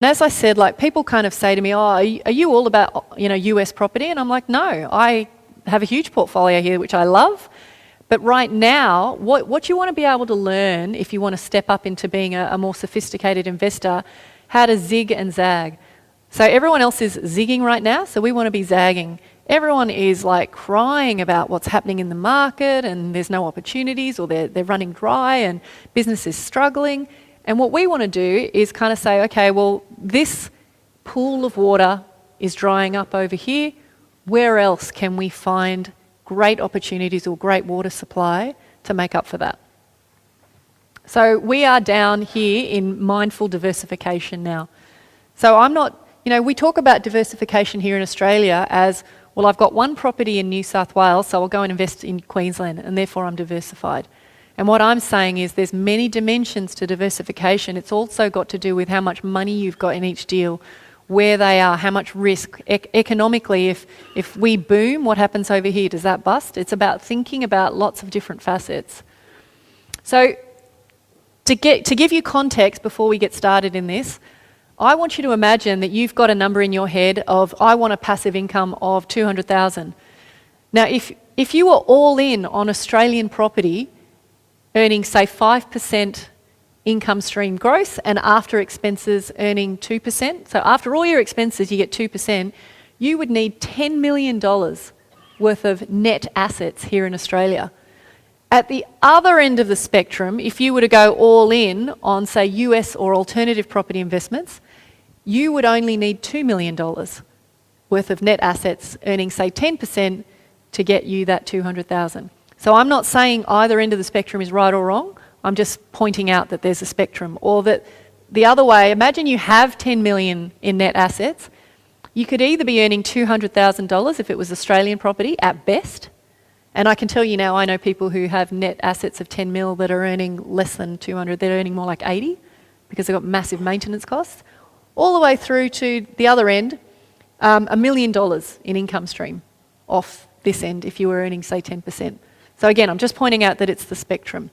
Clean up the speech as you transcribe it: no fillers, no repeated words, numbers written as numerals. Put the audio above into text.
And as I said, like people kind of say to me, oh, are you all about, US property? And I'm like, no, I have a huge portfolio here, which I love. But right now, what you want to be able to learn if you want to step up into being a more sophisticated investor, how to zig and zag. So everyone else is zigging right now, so we want to be zagging. Everyone is like crying about what's happening in the market and there's no opportunities, or they're running dry and business is struggling. And what we want to do is kind of say, okay, well, this pool of water is drying up over here. Where else can we find great opportunities or great water supply to make up for that? So we are down here in mindful diversification now. So I'm not, we talk about diversification here in Australia as, well, I've got one property in New South Wales, so I'll go and invest in Queensland, and therefore I'm diversified. And what I'm saying is there's many dimensions to diversification. It's also got to do with how much money you've got in each deal, where they are, how much risk. Economically, if we boom, what happens over here? Does that bust? It's about thinking about lots of different facets. So to give you context before we get started in this, I want you to imagine that you've got a number in your head of, I want a passive income of 200,000. Now, if you were all in on Australian property, earning, say, 5% income stream gross, and after expenses earning 2%, so after all your expenses you get 2%, you would need $10 million worth of net assets here in Australia. At the other end of the spectrum, if you were to go all in on, say, US or alternative property investments, you would only need $2 million worth of net assets, earning, say, 10% to get you that 200,000. So I'm not saying either end of the spectrum is right or wrong. I'm just pointing out that there's a spectrum. Or that the other way, imagine you have 10 million in net assets. You could either be earning $200,000 if it was Australian property at best. And I can tell you now, I know people who have net assets of 10 mil that are earning less than 200. They're earning more like 80 because they've got massive maintenance costs. All the way through to the other end, $1 million in income stream off this end if you were earning, say, 10%. So again, I'm just pointing out that it's the spectrum.